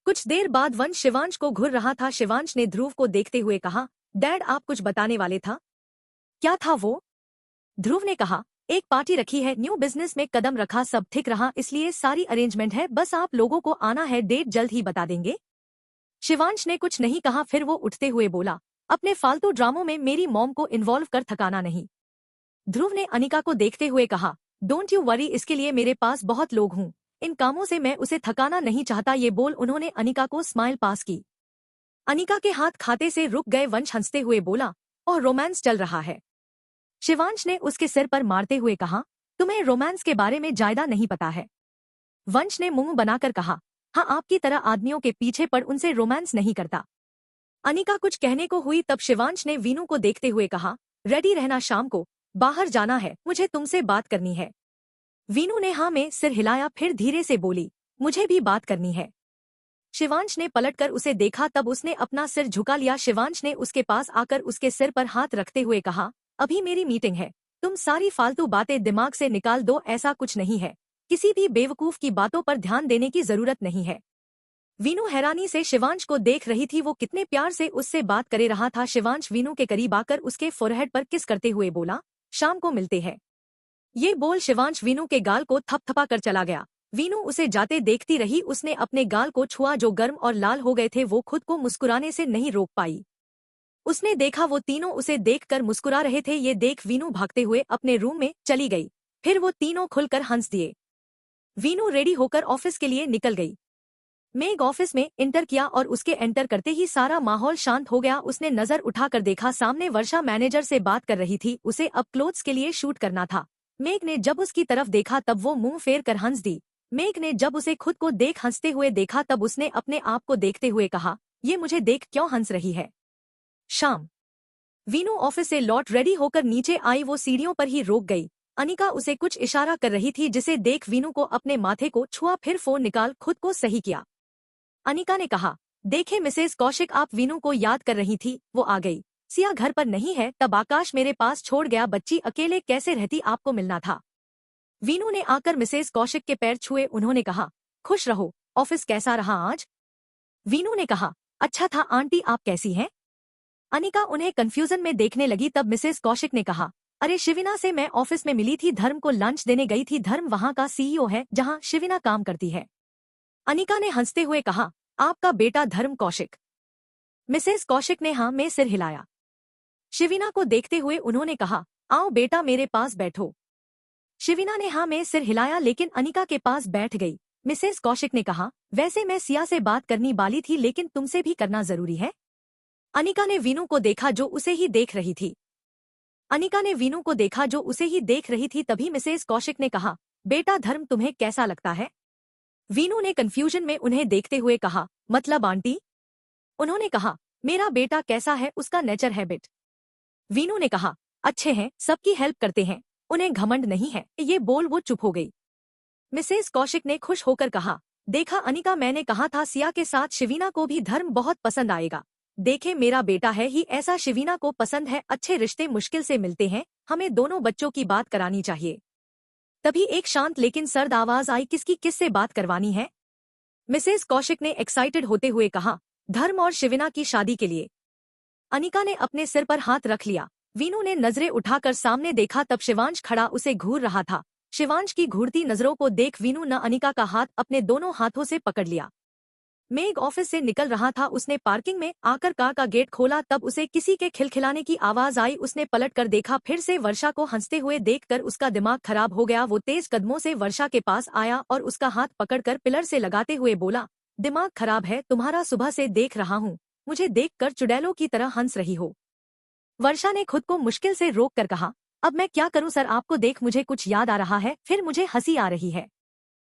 कुछ देर बाद वंश शिवांश को घूर रहा था। शिवांश ने ध्रुव को देखते हुए कहा, डैड आप कुछ बताने वाले था? क्या था वो? ध्रुव ने कहा, एक पार्टी रखी है, न्यू बिजनेस में कदम रखा, सब ठीक रहा, इसलिए सारी अरेंजमेंट है, बस आप लोगों को आना है, डेट जल्द ही बता देंगे। शिवांश ने कुछ नहीं कहा। फिर वो उठते हुए बोला, अपने फालतू ड्रामों में मेरी मॉम को इन्वॉल्व कर थकाना नहीं। ध्रुव ने अनिका को देखते हुए कहा, डोंट यू वरी, इसके लिए मेरे पास बहुत लोग हूँ, इन कामों से मैं उसे थकाना नहीं चाहता। ये बोल उन्होंने अनिका को स्माइल पास की। अनिका के हाथ खाते से रुक गए। वंश हंसते हुए बोला, और रोमांस चल रहा है? शिवांश ने उसके सिर पर मारते हुए कहा, तुम्हें रोमांस के बारे में ज्यादा नहीं पता है। वंश ने मुंह बनाकर कहा, हाँ आपकी तरह आदमियों के पीछे पड़ उनसे रोमांस नहीं करता। अनिका कुछ कहने को हुई तब शिवांश ने वीनू को देखते हुए कहा, रेडी रहना, शाम को बाहर जाना है, मुझे तुमसे बात करनी है। वीनू ने हाँ में सिर हिलाया, फिर धीरे से बोली, मुझे भी बात करनी है। शिवांश ने पलटकर उसे देखा तब उसने अपना सिर झुका लिया। शिवांश ने उसके पास आकर उसके सिर पर हाथ रखते हुए कहा, अभी मेरी मीटिंग है, तुम सारी फालतू बातें दिमाग से निकाल दो, ऐसा कुछ नहीं है, किसी भी बेवकूफ की बातों पर ध्यान देने की जरूरत नहीं है। वीनू हैरानी से शिवांश को देख रही थी, वो कितने प्यार से उससे बात करे रहा था। शिवांश वीनू के करीब आकर उसके फोरहेड पर किस करते हुए बोला, शाम को मिलते हैं। ये बोल शिवांश वीनू के गाल को थपथपा कर चला गया। वीनू उसे जाते देखती रही। उसने अपने गाल को छुआ जो गर्म और लाल हो गए थे। वो खुद को मुस्कुराने से नहीं रोक पाई। उसने देखा वो तीनों उसे देखकर मुस्कुरा रहे थे। ये देख वीनू भागते हुए अपने रूम में चली गई। फिर वो तीनों खुलकर हंस दिए। वीनू रेडी होकर ऑफिस के लिए निकल गई। मेघ ऑफिस में इंटर किया और उसके एंटर करते ही सारा माहौल शांत हो गया। उसने नजर उठाकर देखा, सामने वर्षा मैनेजर से बात कर रही थी। उसे अब क्लोथ्स के लिए शूट करना था। मेघ ने जब उसकी तरफ देखा तब वो मुंह फेर कर हंस दी। मेघ ने जब उसे खुद को देख हंसते हुए देखा तब उसने अपने आप को देखते हुए कहा, ये मुझे देख क्यों हंस रही है। शाम वीनू ऑफिस से लौट रेडी होकर नीचे आई। वो सीढ़ियों पर ही रोक गई। अनिका उसे कुछ इशारा कर रही थी, जिसे देख वीनू को अपने माथे को छुआ, फिर फोन निकाल खुद को सही किया। अनिका ने कहा, देखे मिसेस कौशिक, आप वीनू को याद कर रही थी, वो आ गई। सिया घर पर नहीं है, तब आकाश मेरे पास छोड़ गया, बच्ची अकेले कैसे रहती, आपको मिलना था। वीनू ने आकर मिसेस कौशिक के पैर छुए। उन्होंने कहा, खुश रहो, ऑफिस कैसा रहा आज? वीनू ने कहा, अच्छा था आंटी, आप कैसी हैं? अनिका उन्हें कंफ्यूजन में देखने लगी। तब मिसेस कौशिक ने कहा, अरे शिविना से मैं ऑफिस में मिली थी, धर्म को लंच देने गई थी, धर्म वहाँ का सीईओ है जहाँ शिविना काम करती है। अनिका ने हंसते हुए कहा, आपका बेटा धर्म कौशिक। मिसेस कौशिक ने हाँ में सिर हिलाया। शिवीना को देखते हुए उन्होंने कहा, आओ बेटा मेरे पास बैठो। शिवीना ने हाँ में सिर हिलाया लेकिन अनिका के पास बैठ गई। मिसेस कौशिक ने कहा, वैसे मैं सिया से बात करनी वाली थी लेकिन तुमसे भी करना जरूरी है। अनिका ने वीनू को देखा जो उसे ही देख रही थी। तभी मिसेस कौशिक ने कहा, बेटा धर्म तुम्हें कैसा लगता है? वीनू ने कंफ्यूजन में उन्हें देखते हुए कहा, मतलब आंटी? उन्होंने कहा, मेरा बेटा कैसा है उसका नेचर हैबिट। वीनू ने कहा, अच्छे हैं, सबकी हेल्प करते हैं, उन्हें घमंड नहीं है। ये बोल वो चुप हो गई। मिसेस कौशिक ने खुश होकर कहा, देखा अनिका, मैंने कहा था सिया के साथ शिवीना को भी धर्म बहुत पसंद आएगा। देखे मेरा बेटा है ही ऐसा, शिवीना को पसंद है। अच्छे रिश्ते मुश्किल से मिलते हैं, हमें दोनों बच्चों की बात करानी चाहिए। तभी एक शांत लेकिन सर्द आवाज आई, किसकी किससे बात करवानी है? मिसेस कौशिक ने एक्साइटेड होते हुए कहा, धर्म और शिवीना की शादी के लिए। अनिका ने अपने सिर पर हाथ रख लिया। वीनू ने नजरें उठाकर सामने देखा, तब शिवांश खड़ा उसे घूर रहा था। शिवांश की घूरती नजरों को देख वीनू ने अनिका का हाथ अपने दोनों हाथों से पकड़ लिया। मेघ ऑफिस से निकल रहा था, उसने पार्किंग में आकर कार का गेट खोला, तब उसे किसी के खिलखिलाने की आवाज आई। उसने पलट कर देखा, फिर से वर्षा को हंसते हुए देखकर उसका दिमाग खराब हो गया। वो तेज कदमों से वर्षा के पास आया और उसका हाथ पकड़कर पिलर से लगाते हुए बोला, दिमाग खराब है तुम्हारा? सुबह से देख रहा हूँ, मुझे देखकर चुड़ैलों की तरह हंस रही हो। वर्षा ने खुद को मुश्किल से रोक कर कहा, अब मैं क्या करूं सर, आपको देख मुझे कुछ याद आ रहा है, फिर मुझे हंसी आ रही है।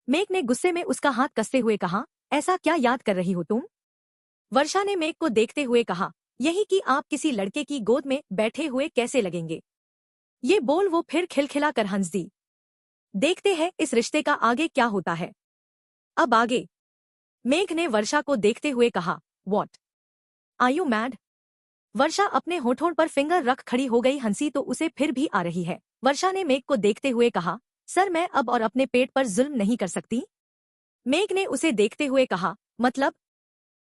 मेघ ने गुस्से में उसका हाथ कसते हुए कहा, ऐसा क्या याद कर रही हो तुम? वर्षा ने मेघ को देखते हुए कहा, यही कि आप किसी लड़के की गोद में बैठे हुए कैसे लगेंगे। ये बोल वो फिर खिलखिला कर हंस दी। देखते हैं इस रिश्ते का आगे क्या होता है। अब आगे? मेघ ने वर्षा को देखते हुए कहा, व्हाट आर यू मैड? वर्षा अपने होठों पर फिंगर रख खड़ी हो गई। हंसी तो उसे फिर भी आ रही है। वर्षा ने मेघ को देखते हुए कहा, सर मैं अब और अपने पेट पर जुल्म नहीं कर सकती। मेघ ने उसे देखते हुए कहा, मतलब?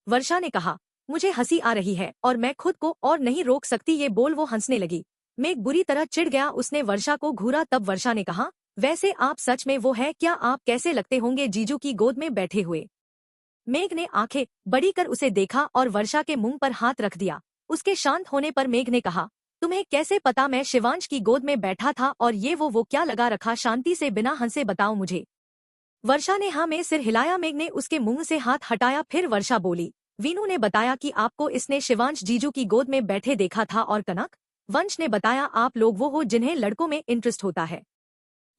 वर्षा ने कहा, मुझे हंसी आ रही है और मैं खुद को और नहीं रोक सकती। ये बोल वो हंसने लगी। मेघ बुरी तरह चिढ़ गया, उसने वर्षा को घूरा। तब वर्षा ने कहा, वैसे आप सच में वो है क्या? आप कैसे लगते होंगे जीजू की गोद में बैठे हुए? मेघ ने आंखें बड़ी कर उसे देखा और वर्षा के मुंह पर हाथ रख दिया। उसके शांत होने पर मेघ ने कहा, तुम्हें कैसे पता मैं शिवांश की गोद में बैठा था? और ये वो क्या लगा रखा? शांति से बिना हंसे बताओ मुझे। वर्षा ने हाँ में सिर हिलाया। मेघ ने उसके मुंह से हाथ हटाया। फिर वर्षा बोली, वीनू ने बताया कि आपको इसने शिवांश जीजू की गोद में बैठे देखा था। और कनक वंश ने बताया आप लोग वो हो जिन्हें लड़कों में इंटरेस्ट होता है।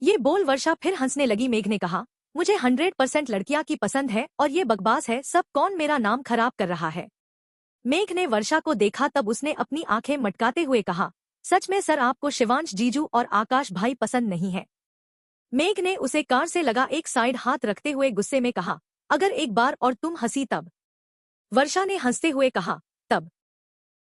ये बोल वर्षा फिर हंसने लगी। मेघ ने कहा, मुझे 100% लड़कियां की पसंद है और ये बकवास है सब। कौन मेरा नाम खराब कर रहा है? मेघ ने वर्षा को देखा, तब उसने अपनी आंखें मटकाते हुए कहा, सच में सर आपको शिवांश जीजू और आकाश भाई पसंद नहीं है? मेघ ने उसे कार से लगा एक साइड हाथ रखते हुए गुस्से में कहा, अगर एक बार और तुम हंसी तब? वर्षा ने हंसते हुए कहा, तब?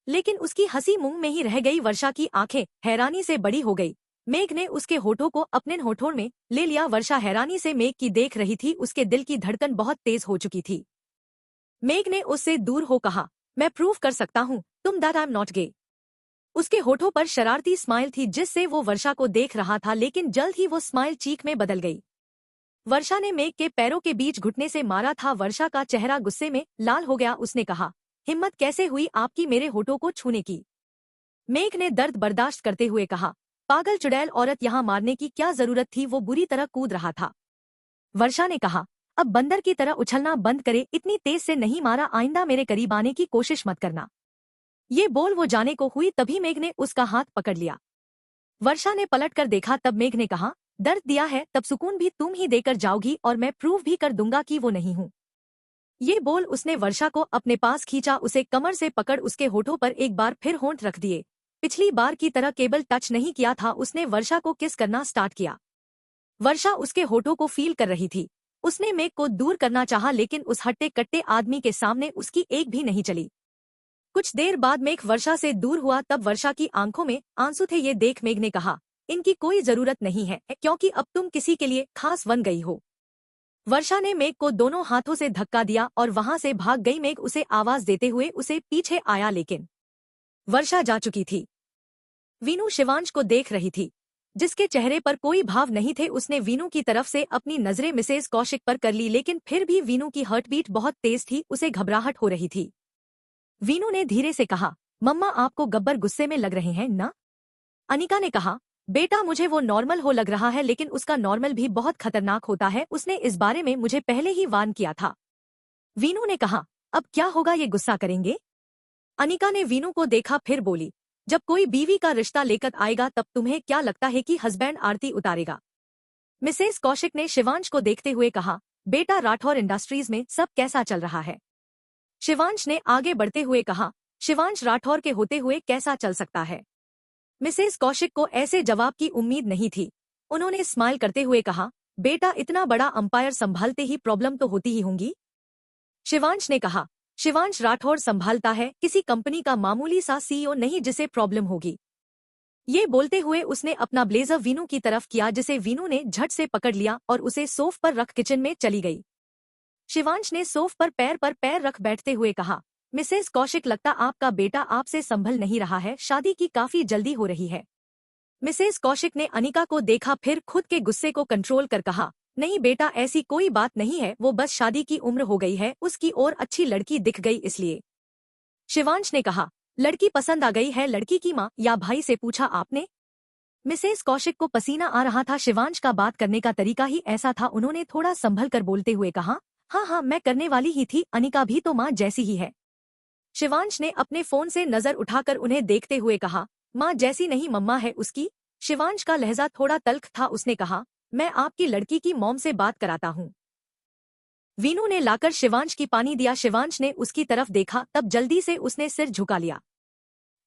लेकिन उसकी हंसी मुंह में ही रह गई। वर्षा की आंखें हैरानी से बड़ी हो गई। मेघ ने उसके होठों को अपने होठों में ले लिया। वर्षा हैरानी से मेघ की देख रही थी। उसके दिल की धड़कन बहुत तेज हो चुकी थी। मेघ ने उससे दूर हो कहा, मैं प्रूव कर सकता हूँ तुम दैट आई एम नॉट गे। उसके होठों पर शरारती स्माइल थी जिससे वो वर्षा को देख रहा था, लेकिन जल्द ही वो स्माइल चीख में बदल गई। वर्षा ने मेघ के पैरों के बीच घुटने से मारा था। वर्षा का चेहरा गुस्से में लाल हो गया। उसने कहा, हिम्मत कैसे हुई आपकी मेरे होठों को छूने की? मेघ ने दर्द बर्दाश्त करते हुए कहा, पागल चुड़ैल औरत, यहाँ मारने की क्या जरूरत थी? वो बुरी तरह कूद रहा था। वर्षा ने कहा, अब बंदर की तरह उछलना बंद करे, इतनी तेज से नहीं मारा, आइंदा मेरे करीब आने की कोशिश मत करना। ये बोल वो जाने को हुई, तभी मेघ ने उसका हाथ पकड़ लिया। वर्षा ने पलट कर देखा, तब मेघ ने कहा, दर्द दिया है तब सुकून भी तुम ही देकर जाओगी और मैं प्रूव भी कर दूंगा कि वो नहीं हूँ। ये बोल उसने वर्षा को अपने पास खींचा, उसे कमर से पकड़ उसके होठों पर एक बार फिर होंठ रख दिए। पिछली बार की तरह केवल टच नहीं किया था, उसने वर्षा को किस करना स्टार्ट किया। वर्षा उसके होठों को फील कर रही थी। उसने मेघ को दूर करना चाहा, लेकिन उस हट्टे कट्टे आदमी के सामने उसकी एक भी नहीं चली। कुछ देर बाद मेघ वर्षा से दूर हुआ, तब वर्षा की आंखों में आंसू थे। ये देख मेघ ने कहा, इनकी कोई जरूरत नहीं है क्योंकि अब तुम किसी के लिए खास बन गई हो। वर्षा ने मेघ को दोनों हाथों से धक्का दिया और वहां से भाग गई। मेघ उसे आवाज देते हुए उसे पीछे आया, लेकिन वर्षा जा चुकी थी। वीनू शिवांश को देख रही थी। जिसके चेहरे पर कोई भाव नहीं थे। उसने वीनू की तरफ से अपनी नजरें मिसेस कौशिक पर कर ली, लेकिन फिर भी वीनू की हार्टबीट बहुत तेज थी, उसे घबराहट हो रही थी। वीनू ने धीरे से कहा, मम्मा आपको गब्बर गुस्से में लग रहे हैं ना? अनिका ने कहा, बेटा मुझे वो नॉर्मल हो लग रहा है, लेकिन उसका नॉर्मल भी बहुत खतरनाक होता है, उसने इस बारे में मुझे पहले ही वार्न किया था। वीनू ने कहा, अब क्या होगा, ये गुस्सा करेंगे? अनिका ने वीनू को देखा, फिर बोली, जब कोई बीवी का रिश्ता लेकर आएगा तब तुम्हें क्या लगता है कि हस्बैंड आरती उतारेगा? मिसेस कौशिक ने शिवांश को देखते हुए कहा, बेटा राठौर इंडस्ट्रीज में सब कैसा चल रहा है? शिवांश ने आगे बढ़ते हुए कहा, शिवांश राठौर के होते हुए कैसा चल सकता है? मिसेस कौशिक को ऐसे जवाब की उम्मीद नहीं थी। उन्होंने स्माइल करते हुए कहा, बेटा इतना बड़ा अंपायर संभालते ही प्रॉब्लम तो होती ही होंगी। शिवांश ने कहा, शिवांश राठौर संभालता है, किसी कंपनी का मामूली सा सीईओ नहीं जिसे प्रॉब्लम होगी। ये बोलते हुए उसने अपना ब्लेजर वीनू की तरफ किया, जिसे वीनू ने झट से पकड़ लिया और उसे सोफ पर रख किचन में चली गई। शिवांश ने सोफ पर पैर रख बैठते हुए कहा, मिसेस कौशिक लगता आपका बेटा आपसे संभल नहीं रहा है, शादी की काफी जल्दी हो रही है। मिसेस कौशिक ने अनिका को देखा, फिर खुद के गुस्से को कंट्रोल कर कहा, नहीं बेटा ऐसी कोई बात नहीं है, वो बस शादी की उम्र हो गई है, उसकी और अच्छी लड़की दिख गई इसलिए। शिवांश ने कहा, लड़की पसंद आ गई है, लड़की की माँ या भाई से पूछा आपने? मिसेस कौशिक को पसीना आ रहा था, शिवांश का बात करने का तरीका ही ऐसा था। उन्होंने थोड़ा संभल कर बोलते हुए कहा, हाँ हाँ मैं करने वाली ही थी, अनिका भी तो माँ जैसी ही है। शिवांश ने अपने फोन से नजर उठाकर उन्हें देखते हुए कहा, माँ जैसी नहीं मम्मा है उसकी। शिवांश का लहजा थोड़ा तल्ख था, उसने कहा, मैं आपकी लड़की की मॉम से बात कराता हूँ। वीनू ने लाकर शिवांश की पानी दिया। शिवांश ने उसकी तरफ देखा, तब जल्दी से उसने सिर झुका लिया।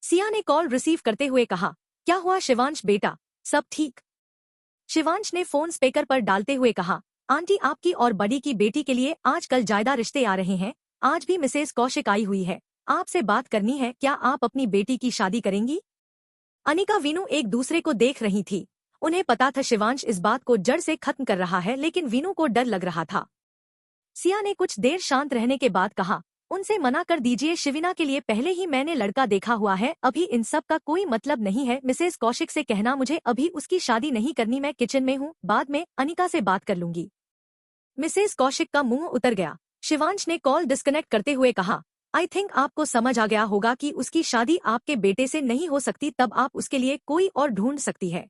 सिया ने कॉल रिसीव करते हुए कहा, क्या हुआ शिवांश बेटा, सब ठीक? शिवांश ने फोन स्पीकर पर डालते हुए कहा, आंटी आपकी और बड़ी की बेटी के लिए आजकल ज्यादा रिश्ते आ रहे हैं, आज भी मिसेस कौशिक आई हुई है, आपसे बात करनी है, क्या आप अपनी बेटी की शादी करेंगी? अनिका वीनू एक दूसरे को देख रही थी। उन्हें पता था शिवांश इस बात को जड़ से खत्म कर रहा है, लेकिन वीनू को डर लग रहा था। सिया ने कुछ देर शांत रहने के बाद कहा, उनसे मना कर दीजिए, शिविना के लिए पहले ही मैंने लड़का देखा हुआ है, अभी इन सब का कोई मतलब नहीं है। मिसेस कौशिक से कहना मुझे अभी उसकी शादी नहीं करनी, मैं किचन में हूँ, बाद में अनिका से बात कर लूंगी। मिसेस कौशिक का मुंह उतर गया। शिवांश ने कॉल डिस्कनेक्ट करते हुए कहा, आई थिंक आपको समझ आ गया होगा कि उसकी शादी आपके बेटे से नहीं हो सकती, तब आप उसके लिए कोई और ढूंढ सकती है।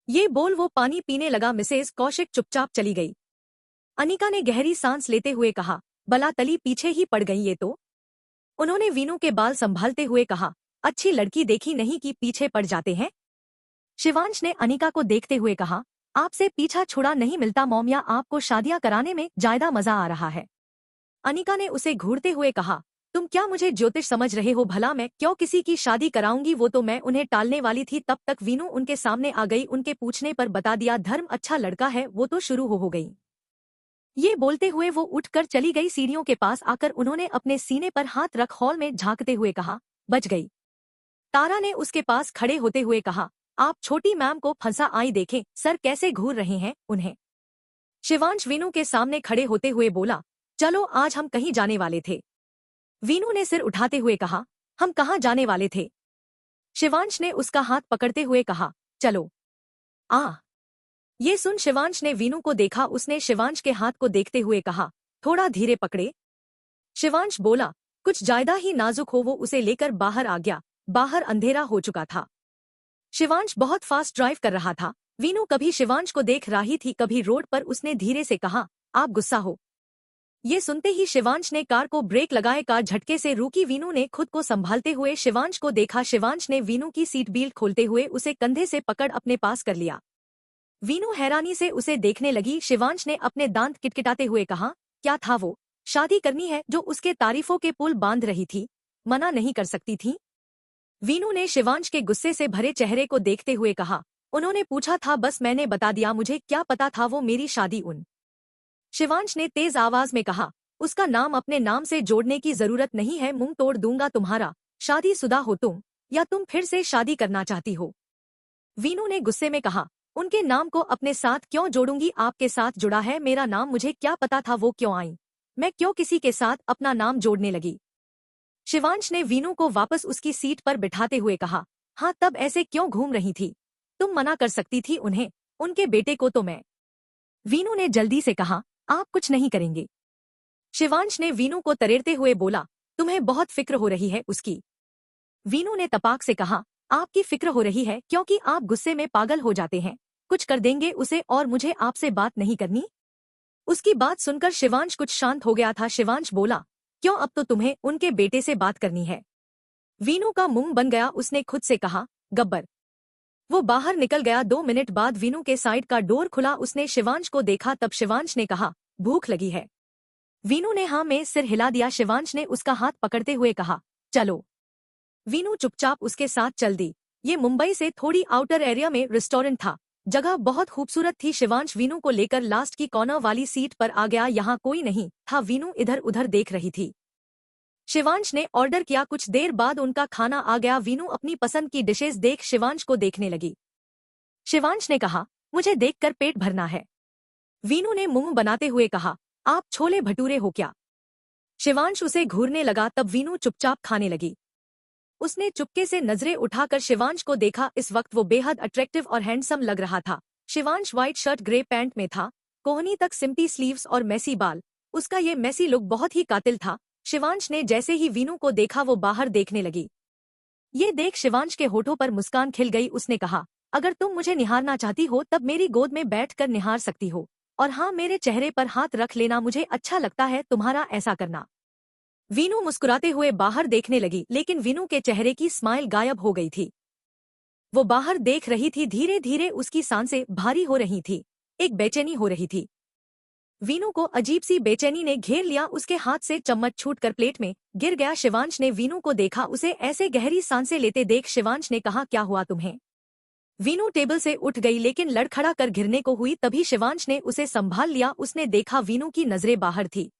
ये बोल वो पानी पीने लगा। मिसेस कौशिक चुपचाप चली गई। अनिका ने गहरी सांस लेते हुए कहा, बला तली पीछे ही पड़ गई ये तो। उन्होंने वीनू के बाल संभालते हुए कहा, अच्छी लड़की देखी नहीं कि पीछे पड़ जाते हैं। शिवांश ने अनिका को देखते हुए कहा, आपसे पीछा छुड़ा नहीं मिलता मॉम, या आपको शादियां कराने में ज्यादा मजा आ रहा है? अनिका ने उसे घूरते हुए कहा, तुम क्या मुझे ज्योतिष समझ रहे हो? भला मैं क्यों किसी की शादी कराऊंगी, वो तो मैं उन्हें टालने वाली थी। तब तक वीनू उनके सामने आ गई। उनके पूछने पर बता दिया, धर्म अच्छा लड़का है, वो तो शुरू हो गई। ये बोलते हुए वो उठकर चली गई। सीढ़ियों के पास आकर उन्होंने अपने सीने पर हाथ रख हॉल में झांकते हुए कहा, बच गई। तारा ने उसके पास खड़े होते हुए कहा, आप छोटी मैम को फंसा आई देखें, सर कैसे घूर रहे हैं उन्हें। शिवांश वीनू के सामने खड़े होते हुए बोला, चलो आज हम कहीं जाने वाले थे। वीनू ने सिर उठाते हुए कहा, हम कहाँ जाने वाले थे? शिवांश ने उसका हाथ पकड़ते हुए कहा, चलो आ। ये सुन शिवांश ने वीनू को देखा। उसने शिवांश के हाथ को देखते हुए कहा, थोड़ा धीरे पकड़े। शिवांश बोला, कुछ ज्यादा ही नाजुक हो। वो उसे लेकर बाहर आ गया। बाहर अंधेरा हो चुका था। शिवांश बहुत फास्ट ड्राइव कर रहा था। वीनू कभी शिवांश को देख रही थी, कभी रोड पर। उसने धीरे से कहा, आप गुस्सा हो? ये सुनते ही शिवांश ने कार को ब्रेक लगाए। कार झटके से रुकी। वीनू ने खुद को संभालते हुए शिवांश को देखा। शिवांश ने वीनू की सीट बेल्ट खोलते हुए उसे कंधे से पकड़ अपने पास कर लिया। वीनू हैरानी से उसे देखने लगी। शिवांश ने अपने दांत किटकिटाते हुए कहा, क्या था वो? शादी करनी है, जो उसके तारीफों के पुल बांध रही थी, मना नहीं कर सकती थी? वीनू ने शिवांश के गुस्से से भरे चेहरे को देखते हुए कहा, उन्होंने पूछा था, बस मैंने बता दिया, मुझे क्या पता था वो मेरी शादी उन। शिवांश ने तेज आवाज में कहा, उसका नाम अपने नाम से जोड़ने की जरूरत नहीं है, मुंह तोड़ दूंगा तुम्हारा। शादीशुदा हो तुम, या तुम फिर से शादी करना चाहती हो? वीनू ने गुस्से में कहा, उनके नाम को अपने साथ क्यों जोड़ूंगी? आपके साथ जुड़ा है मेरा नाम, मुझे क्या पता था वो क्यों आई? मैं क्यों किसी के साथ अपना नाम जोड़ने लगी? शिवांश ने वीनू को वापस उसकी सीट पर बिठाते हुए कहा, हाँ तब ऐसे क्यों घूम रही थी? तुम मना कर सकती थी उन्हें, उनके बेटे को तो मैं। वीनू ने जल्दी से कहा, आप कुछ नहीं करेंगे। शिवांश ने वीनू को तरेरते हुए बोला, तुम्हें बहुत फिक्र हो रही है उसकी। वीनू ने तपाक से कहा, आपकी फिक्र हो रही है क्योंकि आप गुस्से में पागल हो जाते हैं, कुछ कर देंगे उसे और मुझे आपसे बात नहीं करनी। उसकी बात सुनकर शिवांश कुछ शांत हो गया था। शिवांश बोला, क्यों, अब तो तुम्हें उनके बेटे से बात करनी है। वीनू का मुंह बन गया, उसने खुद से कहा, गब्बर। वो बाहर निकल गया। 2 मिनट बाद वीनू के साइड का डोर खुला, उसने शिवांश को देखा। तब शिवांश ने कहा, भूख लगी है। वीनू ने हाँ में सिर हिला दिया। शिवांश ने उसका हाथ पकड़ते हुए कहा, चलो। वीनू चुपचाप उसके साथ चल दी। ये मुंबई से थोड़ी आउटर एरिया में रेस्टोरेंट था। जगह बहुत खूबसूरत थी। शिवांश वीनू को लेकर लास्ट की कॉर्नर वाली सीट पर आ गया। यहाँ कोई नहीं था। वीनू इधर उधर देख रही थी। शिवांश ने ऑर्डर किया। कुछ देर बाद उनका खाना आ गया। वीनू अपनी पसंद की डिशेज देख शिवांश को देखने लगी। शिवांश ने कहा, मुझे देखकर पेट भरना है। वीनू ने मुंह बनाते हुए कहा, आप छोले भटूरे हो क्या। शिवांश उसे घूरने लगा। तब वीनू चुपचाप खाने लगी। उसने चुपके से नजरें उठाकर शिवांश को देखा। इस वक्त वो बेहद अट्रैक्टिव और हैंडसम लग रहा था। Shivansh white shirt grey pant में था, कोहनी तक सिंपी स्लीव्स और मैसी बाल। उसका ये मैसी लुक बहुत ही कातिल था। शिवांश ने जैसे ही वीनू को देखा वो बाहर देखने लगी। ये देख शिवांश के होठों पर मुस्कान खिल गई। उसने कहा, अगर तुम मुझे निहारना चाहती हो तब मेरी गोद में बैठकर निहार सकती हो, और हाँ, मेरे चेहरे पर हाथ रख लेना, मुझे अच्छा लगता है तुम्हारा ऐसा करना। वीनू मुस्कुराते हुए बाहर देखने लगी, लेकिन वीनू के चेहरे की स्माइल गायब हो गई थी। वो बाहर देख रही थी। धीरे धीरे उसकी सांसें भारी हो रही थी, एक बेचैनी हो रही थी। वीनू को अजीब सी बेचैनी ने घेर लिया। उसके हाथ से चम्मच छूटकर प्लेट में गिर गया। शिवांश ने वीनू को देखा। उसे ऐसे गहरी सांसें लेते देख शिवांश ने कहा, क्या हुआ तुम्हें। वीनू टेबल से उठ गई, लेकिन लड़खड़ा कर गिरने को हुई। तभी शिवांश ने उसे संभाल लिया। उसने देखा वीनू की नजरें बाहर थी।